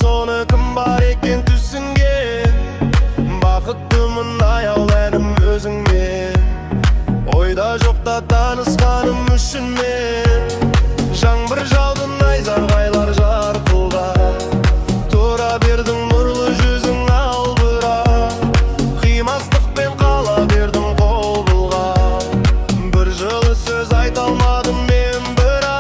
соны кім бар екен түсінген. Бақыттымын аяуланым өзіңмен, ойда жоқта танысқаным үшін мен. Жаңбыр жауды найзағайлар жарқылдап, тура бердің нұрлы жүзің албырап. Қимастықпен қала бердім қол бұлғап, бір жылы сөз айта алмадым мен бірақ.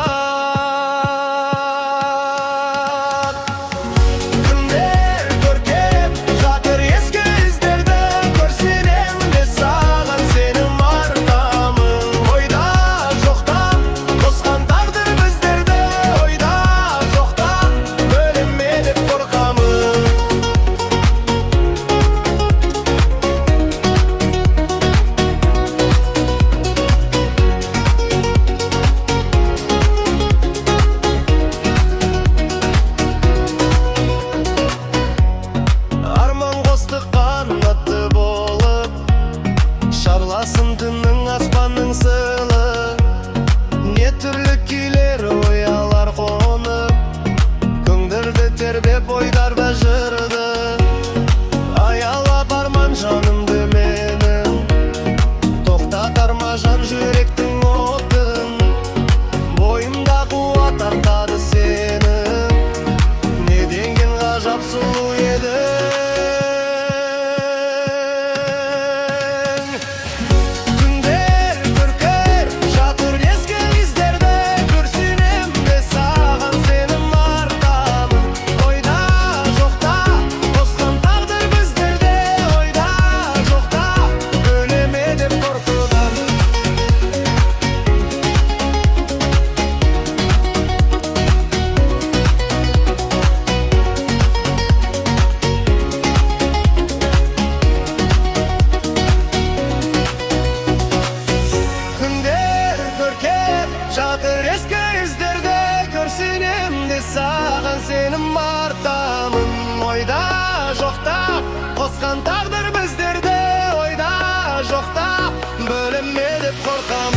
Күндер көркем жатыр ескі іздерді, көрсенем де саған сенім артамын. Ойда жоқта қосқан тағдыр біздерді, ойда жоқта бөлеме деп қорқамын. Арман қосты қанатты болып, шарласын түннің аспанның сылы. Не түрлі күйлер оялар қонып, көңдірді тербеп ойдарда жырды. Аялап арман жанымды менің, тоқтатар ма жан жүректің отын. Бойымда қуат артады сенің, не деген ғажап сұлу едің. Күндер көркем жатыр ескі іздерді, көрсенем де саған сенім артамын. Ойда жоқта қосқан тағдыр біздерді, ойда жоқта бөлеме деп қорқыдым. Күндер көркем жатыр ескі іздерді, көрсенем де саған сенім артамын. Ойда жоқта қосқан тағдыр біздерді, ойда жоқта бөлеме деп қорқамын.